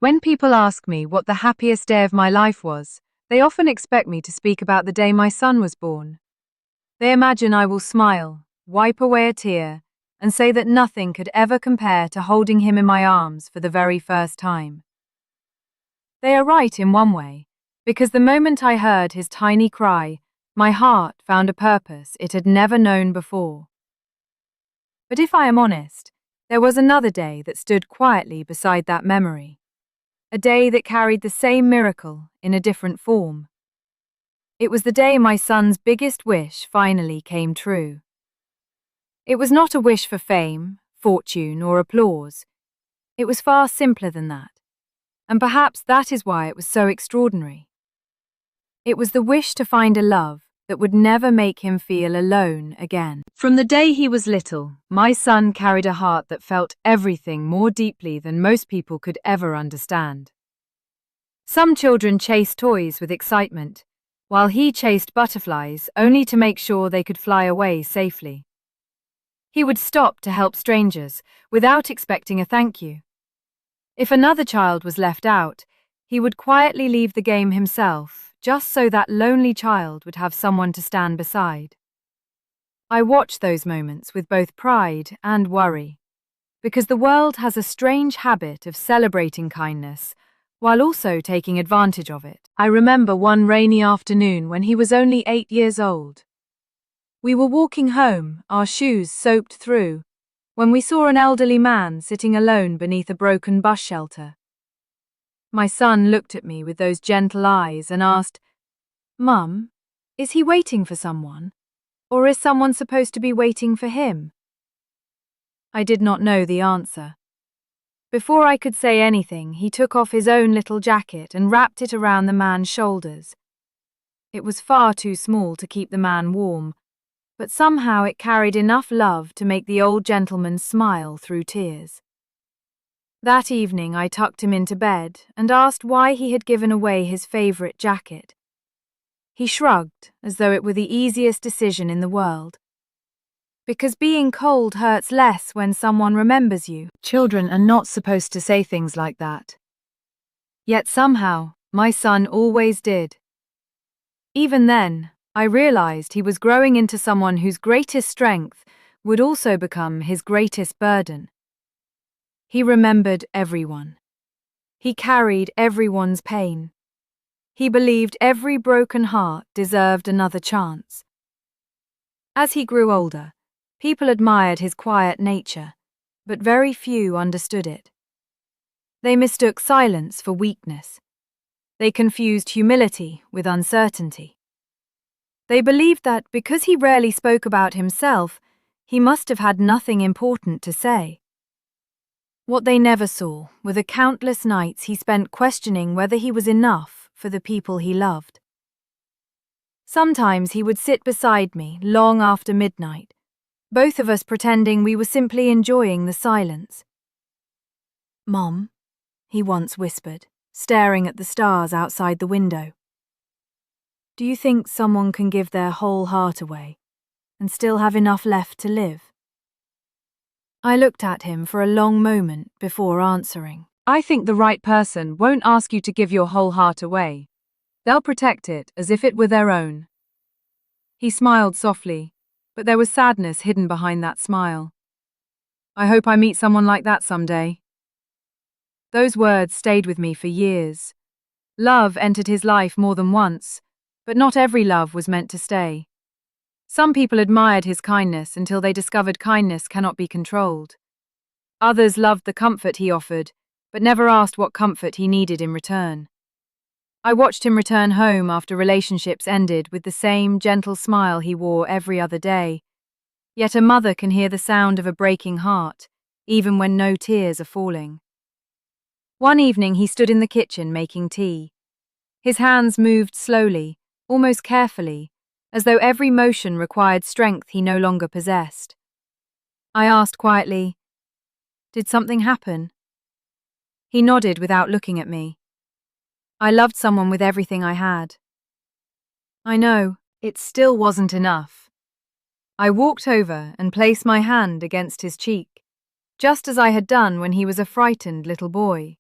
When people ask me what the happiest day of my life was, they often expect me to speak about the day my son was born. They imagine I will smile, wipe away a tear, and say that nothing could ever compare to holding him in my arms for the very first time. They are right in one way, because the moment I heard his tiny cry, my heart found a purpose it had never known before. But if I am honest, there was another day that stood quietly beside that memory. A day that carried the same miracle in a different form. It was the day my son's biggest wish finally came true. It was not a wish for fame, fortune, or applause. It was far simpler than that. And perhaps that is why it was so extraordinary. It was the wish to find a love that would never make him feel alone again. From the day he was little, my son carried a heart that felt everything more deeply than most people could ever understand. Some children chase toys with excitement, while he chased butterflies only to make sure they could fly away safely. He would stop to help strangers without expecting a thank you. If another child was left out, he would quietly leave the game himself, just so that lonely child would have someone to stand beside. I watched those moments with both pride and worry, because the world has a strange habit of celebrating kindness while also taking advantage of it. I remember one rainy afternoon when he was only 8 years old. We were walking home, our shoes soaked through, when we saw an elderly man sitting alone beneath a broken bus shelter. My son looked at me with those gentle eyes and asked, "Mum, is he waiting for someone? Or is someone supposed to be waiting for him?" I did not know the answer. Before I could say anything, he took off his own little jacket and wrapped it around the man's shoulders. It was far too small to keep the man warm, but somehow it carried enough love to make the old gentleman smile through tears. That evening I tucked him into bed and asked why he had given away his favorite jacket. He shrugged as though it were the easiest decision in the world. Because being cold hurts less when someone remembers you. Children are not supposed to say things like that. Yet somehow, my son always did. Even then, I realized he was growing into someone whose greatest strength would also become his greatest burden. He remembered everyone. He carried everyone's pain. He believed every broken heart deserved another chance. As he grew older, people admired his quiet nature, but very few understood it. They mistook silence for weakness. They confused humility with uncertainty. They believed that because he rarely spoke about himself, he must have had nothing important to say. What they never saw were the countless nights he spent questioning whether he was enough for the people he loved. Sometimes he would sit beside me long after midnight, both of us pretending we were simply enjoying the silence. "Mom," he once whispered, staring at the stars outside the window. "Do you think someone can give their whole heart away and still have enough left to live?" I looked at him for a long moment before answering. "I think the right person won't ask you to give your whole heart away. They'll protect it as if it were their own." He smiled softly, but there was sadness hidden behind that smile. "I hope I meet someone like that someday." Those words stayed with me for years. Love entered his life more than once, but not every love was meant to stay. Some people admired his kindness until they discovered kindness cannot be controlled. Others loved the comfort he offered, but never asked what comfort he needed in return. I watched him return home after relationships ended with the same gentle smile he wore every other day. Yet a mother can hear the sound of a breaking heart, even when no tears are falling. One evening he stood in the kitchen making tea. His hands moved slowly, almost carefully, as though every motion required strength he no longer possessed. I asked quietly, "Did something happen?" He nodded without looking at me. "I loved someone with everything I had." I know, it still wasn't enough. I walked over and placed my hand against his cheek, just as I had done when he was a frightened little boy.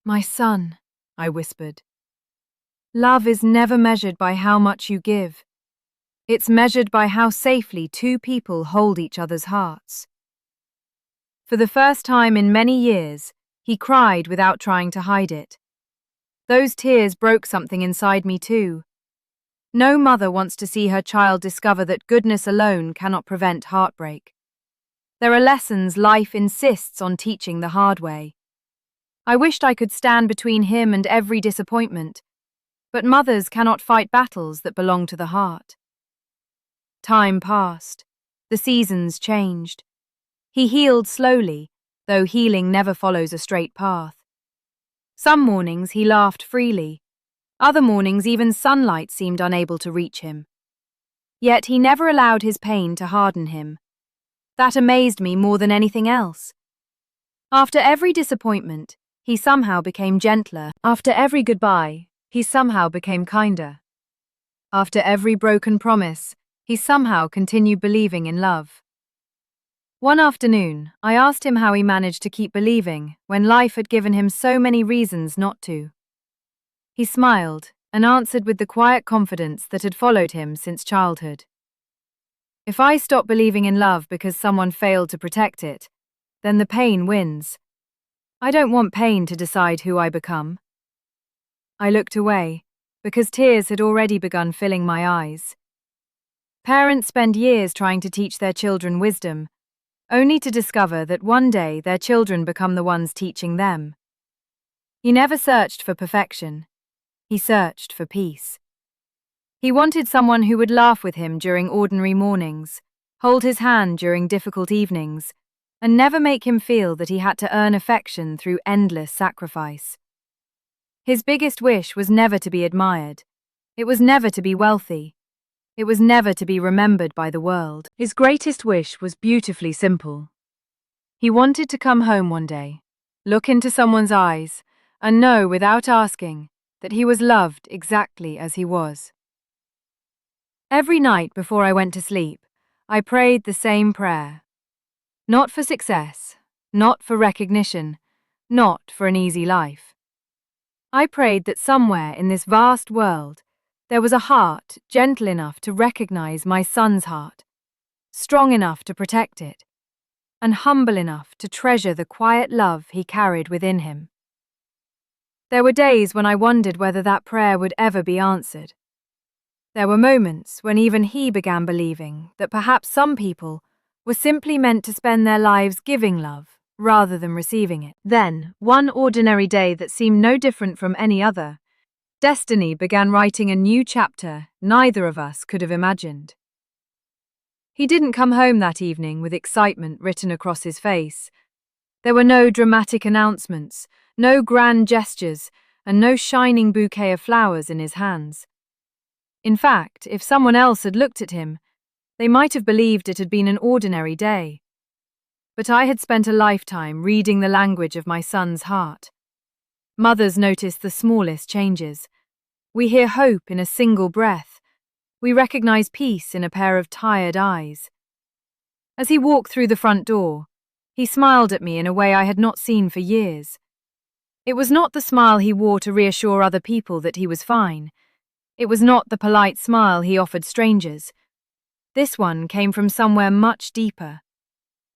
My son, I whispered. Love is never measured by how much you give. It's measured by how safely two people hold each other's hearts. For the first time in many years, he cried without trying to hide it. Those tears broke something inside me too. No mother wants to see her child discover that goodness alone cannot prevent heartbreak. There are lessons life insists on teaching the hard way. I wished I could stand between him and every disappointment, but mothers cannot fight battles that belong to the heart. Time passed. The seasons changed. He healed slowly, though healing never follows a straight path. Some mornings he laughed freely. Other mornings even sunlight seemed unable to reach him. Yet he never allowed his pain to harden him. That amazed me more than anything else. After every disappointment, he somehow became gentler. After every goodbye, he somehow became kinder. After every broken promise, he somehow continued believing in love. One afternoon, I asked him how he managed to keep believing when life had given him so many reasons not to. He smiled and answered with the quiet confidence that had followed him since childhood. If I stop believing in love because someone failed to protect it, then the pain wins. I don't want pain to decide who I become. I looked away, because tears had already begun filling my eyes. Parents spend years trying to teach their children wisdom, only to discover that one day their children become the ones teaching them. He never searched for perfection. He searched for peace. He wanted someone who would laugh with him during ordinary mornings, hold his hand during difficult evenings, and never make him feel that he had to earn affection through endless sacrifice. His biggest wish was never to be admired. It was never to be wealthy. It was never to be remembered by the world. His greatest wish was beautifully simple. He wanted to come home one day, look into someone's eyes, and know without asking that he was loved exactly as he was. Every night before I went to sleep, I prayed the same prayer. Not for success, not for recognition, not for an easy life. I prayed that somewhere in this vast world, there was a heart gentle enough to recognize my son's heart, strong enough to protect it, and humble enough to treasure the quiet love he carried within him. There were days when I wondered whether that prayer would ever be answered. There were moments when even he began believing that perhaps some people were simply meant to spend their lives giving love rather than receiving it. Then, one ordinary day that seemed no different from any other, destiny began writing a new chapter neither of us could have imagined. He didn't come home that evening with excitement written across his face. There were no dramatic announcements, no grand gestures, and no shining bouquet of flowers in his hands. In fact, if someone else had looked at him, they might have believed it had been an ordinary day. But I had spent a lifetime reading the language of my son's heart. Mothers notice the smallest changes. We hear hope in a single breath. We recognize peace in a pair of tired eyes. As he walked through the front door, he smiled at me in a way I had not seen for years. It was not the smile he wore to reassure other people that he was fine. It was not the polite smile he offered strangers. This one came from somewhere much deeper.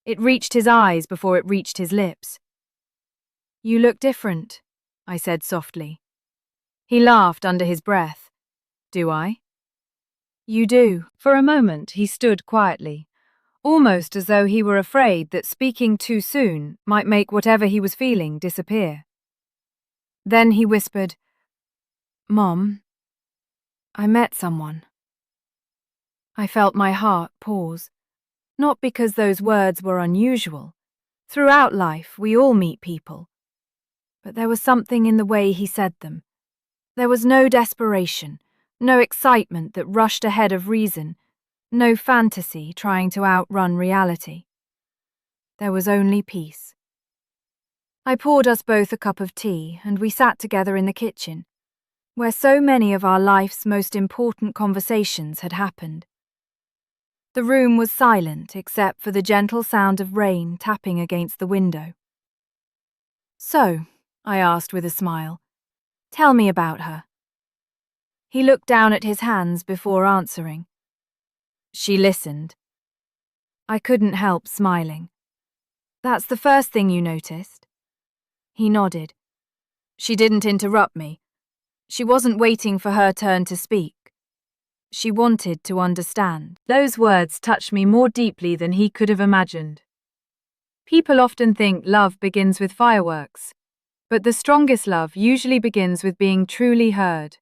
It reached his eyes before it reached his lips. "You look different," I said softly. He laughed under his breath. "Do I?" "You do." For a moment he stood quietly, almost as though he were afraid that speaking too soon might make whatever he was feeling disappear. Then he whispered, "Mom, I met someone." I felt my heart pause, not because those words were unusual. Throughout life, we all meet people. But there was something in the way he said them. There was no desperation, no excitement that rushed ahead of reason, no fantasy trying to outrun reality. There was only peace. I poured us both a cup of tea and we sat together in the kitchen, where so many of our life's most important conversations had happened. The room was silent except for the gentle sound of rain tapping against the window. "So, I asked with a smile. Tell me about her. He looked down at his hands before answering. She listened. I couldn't help smiling. That's the first thing you noticed? He nodded. She didn't interrupt me. She wasn't waiting for her turn to speak. She wanted to understand. Those words touched me more deeply than he could have imagined. People often think love begins with fireworks, but the strongest love usually begins with being truly heard.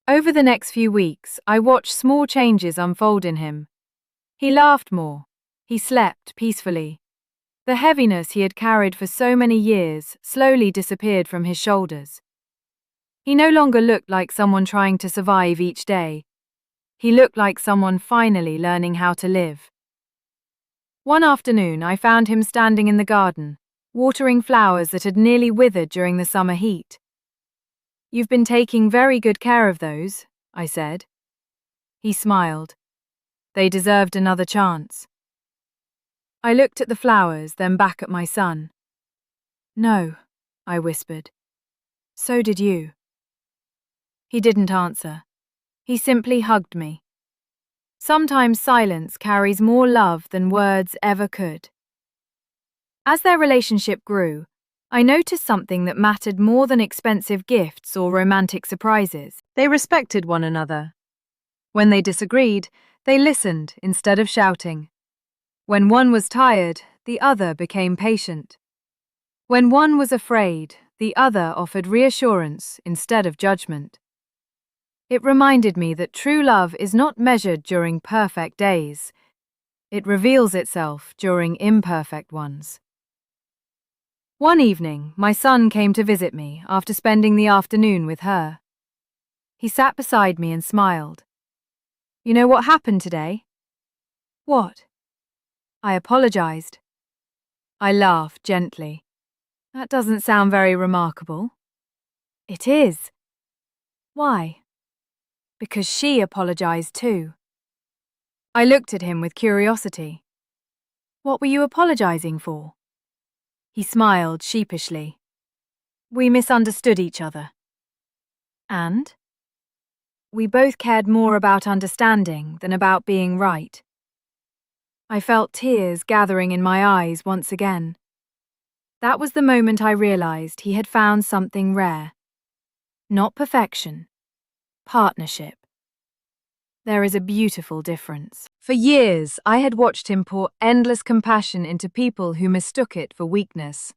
Over the next few weeks, I watched small changes unfold in him. He laughed more. He slept peacefully. The heaviness he had carried for so many years slowly disappeared from his shoulders. He no longer looked like someone trying to survive each day. He looked like someone finally learning how to live. One afternoon, I found him standing in the garden, watering flowers that had nearly withered during the summer heat. You've been taking very good care of those, I said. He smiled. They deserved another chance. I looked at the flowers, then back at my son. No, I whispered. So did you. He didn't answer. He simply hugged me. Sometimes silence carries more love than words ever could. As their relationship grew, I noticed something that mattered more than expensive gifts or romantic surprises. They respected one another. When they disagreed, they listened instead of shouting. When one was tired, the other became patient. When one was afraid, the other offered reassurance instead of judgment. It reminded me that true love is not measured during perfect days. It reveals itself during imperfect ones. One evening, my son came to visit me after spending the afternoon with her. He sat beside me and smiled. You know what happened today? What? I apologized. I laughed gently. That doesn't sound very remarkable. It is. Why? Because she apologized too. I looked at him with curiosity. What were you apologizing for? He smiled sheepishly. We misunderstood each other. And? We both cared more about understanding than about being right. I felt tears gathering in my eyes once again. That was the moment I realized he had found something rare. Not perfection. Partnership. There is a beautiful difference. For years, I had watched him pour endless compassion into people who mistook it for weakness.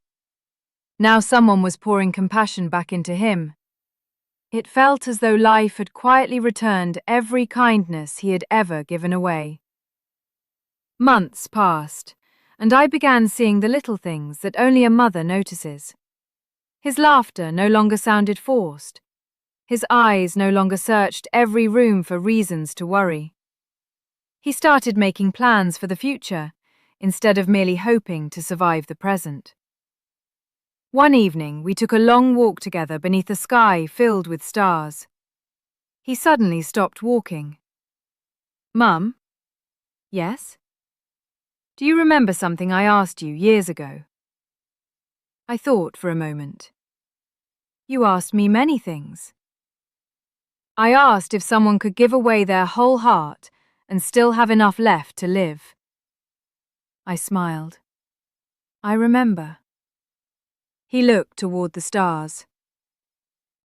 Now someone was pouring compassion back into him. It felt as though life had quietly returned every kindness he had ever given away. Months passed, and I began seeing the little things that only a mother notices. His laughter no longer sounded forced. His eyes no longer searched every room for reasons to worry. He started making plans for the future, instead of merely hoping to survive the present. One evening, we took a long walk together beneath a sky filled with stars. He suddenly stopped walking. Mum? Yes? Do you remember something I asked you years ago? I thought for a moment. You asked me many things. I asked if someone could give away their whole heart and still have enough left to live. I smiled. I remember. He looked toward the stars.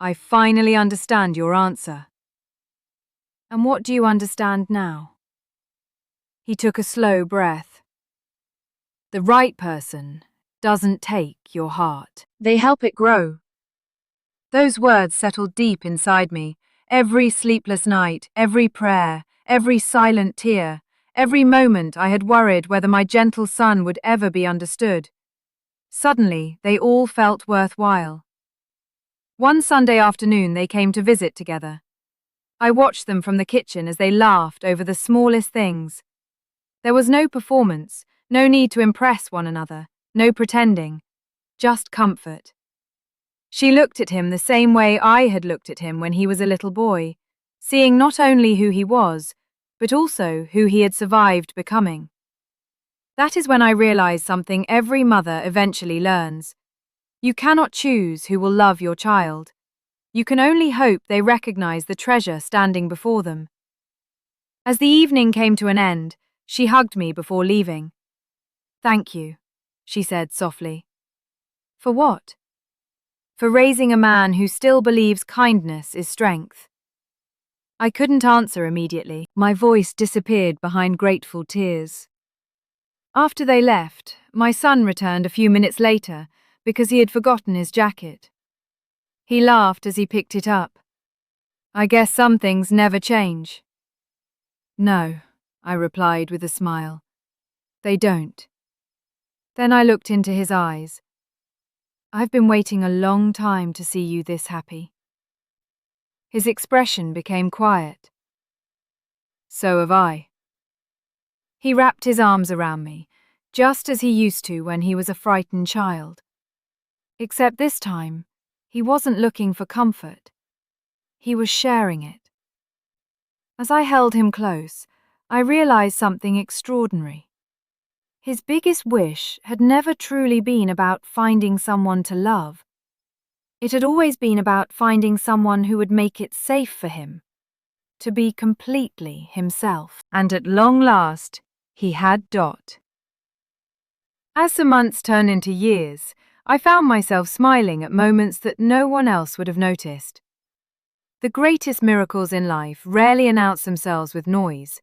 I finally understand your answer. And what do you understand now? He took a slow breath. The right person doesn't take your heart. They help it grow. Those words settled deep inside me. Every sleepless night, every prayer, every silent tear, every moment I had worried whether my gentle son would ever be understood. Suddenly, they all felt worthwhile. One Sunday afternoon, they came to visit together. I watched them from the kitchen as they laughed over the smallest things. There was no performance, no need to impress one another, no pretending, just comfort. She looked at him the same way I had looked at him when he was a little boy, seeing not only who he was, but also who he had survived becoming. That is when I realized something every mother eventually learns. You cannot choose who will love your child. You can only hope they recognize the treasure standing before them. As the evening came to an end, she hugged me before leaving. "Thank you," she said softly. "For what?" "For raising a man who still believes kindness is strength." I couldn't answer immediately. My voice disappeared behind grateful tears. After they left, my son returned a few minutes later because he had forgotten his jacket. He laughed as he picked it up. "I guess some things never change." "No," I replied with a smile. "They don't." Then I looked into his eyes. "I've been waiting a long time to see you this happy." His expression became quiet. "So have I." He wrapped his arms around me, just as he used to when he was a frightened child. Except this time, he wasn't looking for comfort. He was sharing it. As I held him close, I realized something extraordinary. His biggest wish had never truly been about finding someone to love. It had always been about finding someone who would make it safe for him, to be completely himself. And at long last, he had Dot. As the months turned into years, I found myself smiling at moments that no one else would have noticed. The greatest miracles in life rarely announce themselves with noise.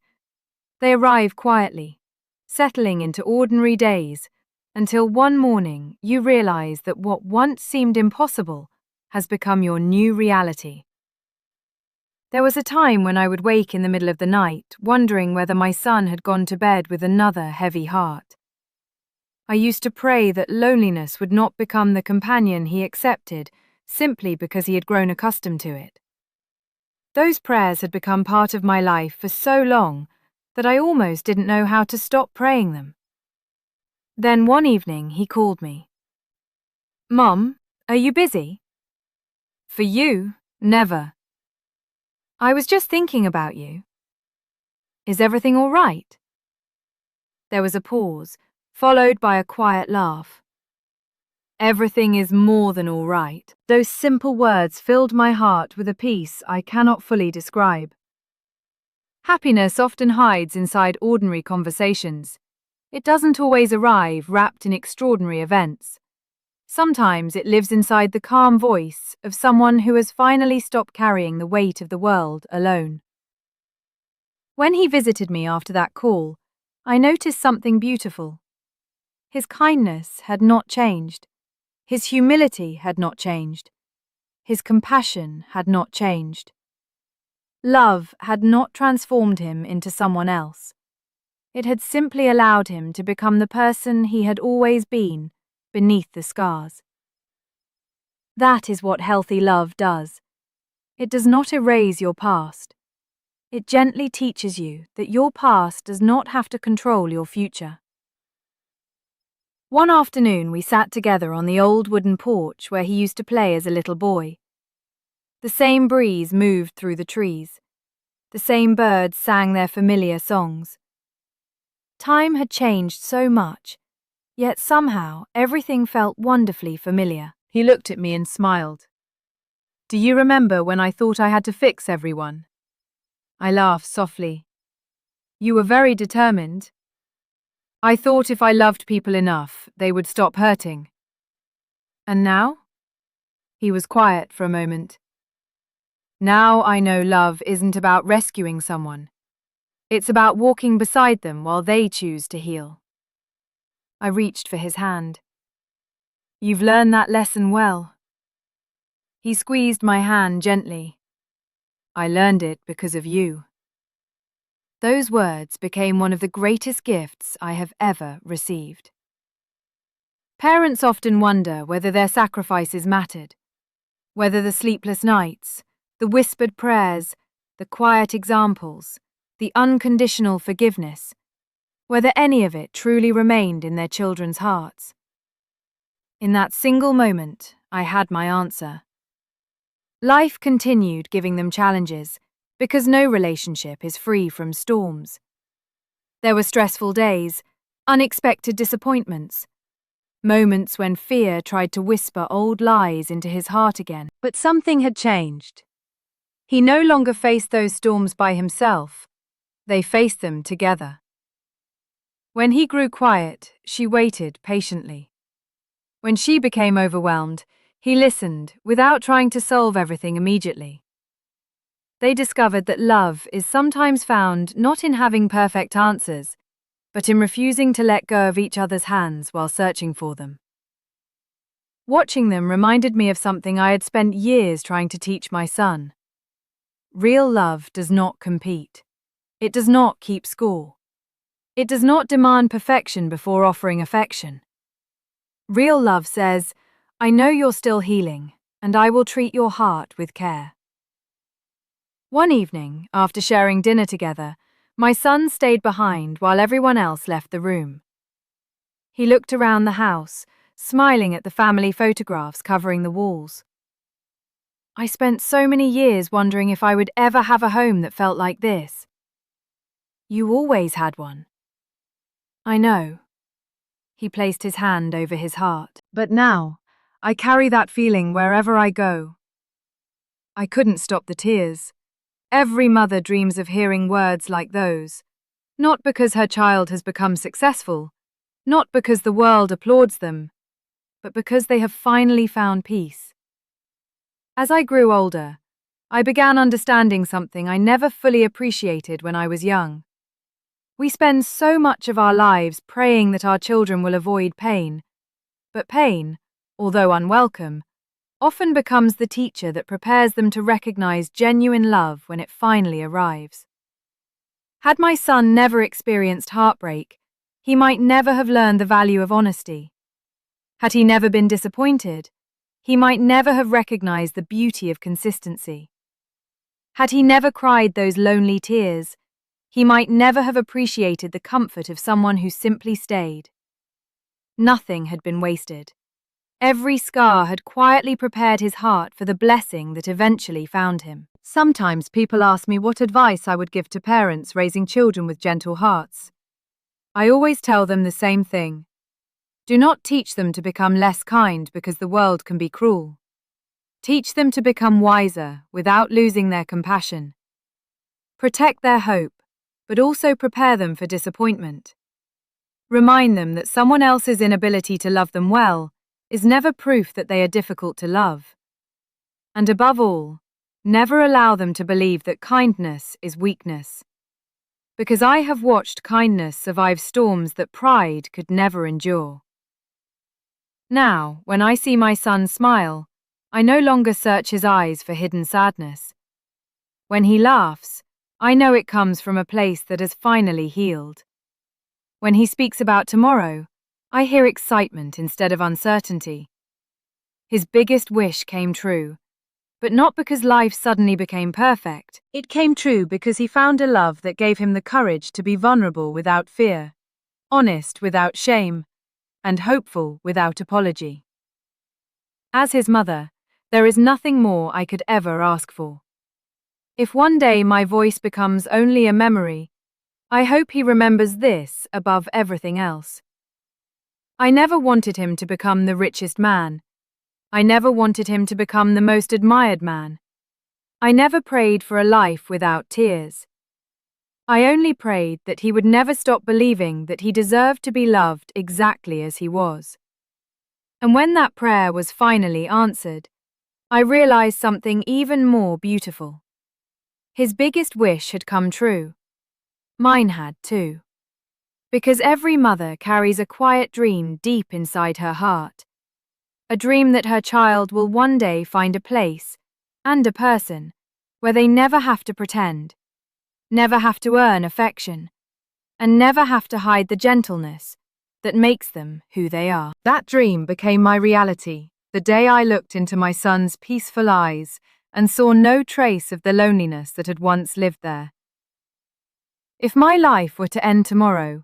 They arrive quietly, settling into ordinary days, until one morning you realize that what once seemed impossible has become your new reality. There was a time when I would wake in the middle of the night, wondering whether my son had gone to bed with another heavy heart. I used to pray that loneliness would not become the companion he accepted simply because he had grown accustomed to it. Those prayers had become part of my life for so long that I almost didn't know how to stop praying them. Then one evening he called me. "Mom, are you busy?" "For you, never." "I was just thinking about you." "Is everything all right?" There was a pause, followed by a quiet laugh. "Everything is more than all right." Those simple words filled my heart with a peace I cannot fully describe. Happiness often hides inside ordinary conversations. It doesn't always arrive wrapped in extraordinary events. Sometimes it lives inside the calm voice of someone who has finally stopped carrying the weight of the world alone. When he visited me after that call, I noticed something beautiful. His kindness had not changed. His humility had not changed. His compassion had not changed. Love had not transformed him into someone else. It had simply allowed him to become the person he had always been, beneath the scars. That is what healthy love does. It does not erase your past. It gently teaches you that your past does not have to control your future. One afternoon we sat together on the old wooden porch where he used to play as a little boy. The same breeze moved through the trees. The same birds sang their familiar songs. Time had changed so much, yet somehow everything felt wonderfully familiar. He looked at me and smiled. "Do you remember when I thought I had to fix everyone?" I laughed softly. "You were very determined." "I thought if I loved people enough, they would stop hurting." "And now?" He was quiet for a moment. "Now I know love isn't about rescuing someone. It's about walking beside them while they choose to heal." I reached for his hand. "You've learned that lesson well." He squeezed my hand gently. "I learned it because of you." Those words became one of the greatest gifts I have ever received. Parents often wonder whether their sacrifices mattered, whether the sleepless nights, the whispered prayers, the quiet examples, the unconditional forgiveness, whether any of it truly remained in their children's hearts. In that single moment, I had my answer. Life continued giving them challenges, because no relationship is free from storms. There were stressful days, unexpected disappointments, moments when fear tried to whisper old lies into his heart again. But something had changed. He no longer faced those storms by himself. They faced them together. When he grew quiet, she waited patiently. When she became overwhelmed, he listened without trying to solve everything immediately. They discovered that love is sometimes found not in having perfect answers, but in refusing to let go of each other's hands while searching for them. Watching them reminded me of something I had spent years trying to teach my son. Real love does not compete. It does not keep score. It does not demand perfection before offering affection. Real love says, I know you're still healing, and I will treat your heart with care. One evening, after sharing dinner together, my son stayed behind while everyone else left the room. He looked around the house, smiling at the family photographs covering the walls. I spent so many years wondering if I would ever have a home that felt like this. You always had one. I know. He placed his hand over his heart. But now, I carry that feeling wherever I go. I couldn't stop the tears. Every mother dreams of hearing words like those, not because her child has become successful, not because the world applauds them, but because they have finally found peace. As I grew older, I began understanding something I never fully appreciated when I was young. We spend so much of our lives praying that our children will avoid pain, but pain, although unwelcome, often becomes the teacher that prepares them to recognize genuine love when it finally arrives. Had my son never experienced heartbreak, he might never have learned the value of honesty. Had he never been disappointed, he might never have recognized the beauty of consistency. Had he never cried those lonely tears, he might never have appreciated the comfort of someone who simply stayed. Nothing had been wasted. Every scar had quietly prepared his heart for the blessing that eventually found him. Sometimes people ask me what advice I would give to parents raising children with gentle hearts. I always tell them the same thing. Do not teach them to become less kind because the world can be cruel. Teach them to become wiser without losing their compassion. Protect their hope, but also prepare them for disappointment. Remind them that someone else's inability to love them well is never proof that they are difficult to love. And above all, never allow them to believe that kindness is weakness. Because I have watched kindness survive storms that pride could never endure. Now, when I see my son smile, I no longer search his eyes for hidden sadness. When he laughs, I know it comes from a place that has finally healed. When he speaks about tomorrow, I hear excitement instead of uncertainty. His biggest wish came true, but not because life suddenly became perfect. It came true because he found a love that gave him the courage to be vulnerable without fear, honest without shame, and hopeful without apology. As his mother, there is nothing more I could ever ask for. If one day my voice becomes only a memory, I hope he remembers this above everything else. I never wanted him to become the richest man. I never wanted him to become the most admired man. I never prayed for a life without tears. I only prayed that he would never stop believing that he deserved to be loved exactly as he was. And when that prayer was finally answered, I realized something even more beautiful. His biggest wish had come true. Mine had too. Because every mother carries a quiet dream deep inside her heart. A dream that her child will one day find a place, and a person, where they never have to pretend, never have to earn affection, and never have to hide the gentleness that makes them who they are. That dream became my reality the day I looked into my son's peaceful eyes and saw no trace of the loneliness that had once lived there. If my life were to end tomorrow,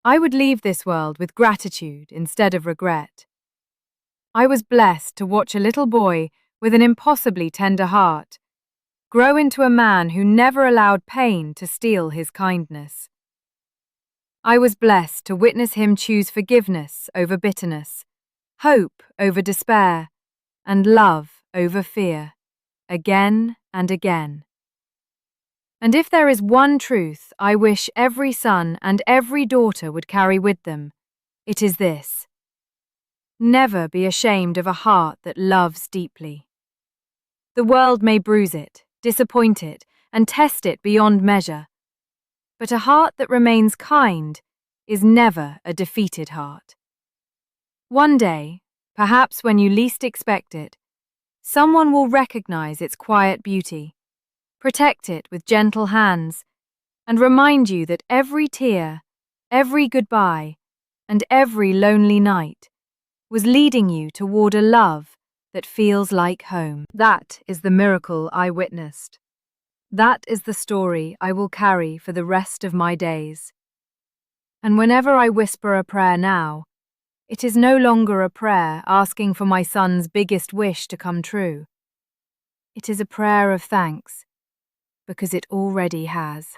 I would leave this world with gratitude instead of regret. I was blessed to watch a little boy with an impossibly tender heart grow into a man who never allowed pain to steal his kindness. I was blessed to witness him choose forgiveness over bitterness, hope over despair, and love over fear, again and again. And if there is one truth I wish every son and every daughter would carry with them, it is this: never be ashamed of a heart that loves deeply. The world may bruise it, disappoint it, and test it beyond measure, but a heart that remains kind is never a defeated heart. One day, perhaps when you least expect it, someone will recognize its quiet beauty, protect it with gentle hands, and remind you that every tear, every goodbye, and every lonely night was leading you toward a love that feels like home. That is the miracle I witnessed. That is the story I will carry for the rest of my days. And whenever I whisper a prayer now, it is no longer a prayer asking for my son's biggest wish to come true. It is a prayer of thanks, because it already has.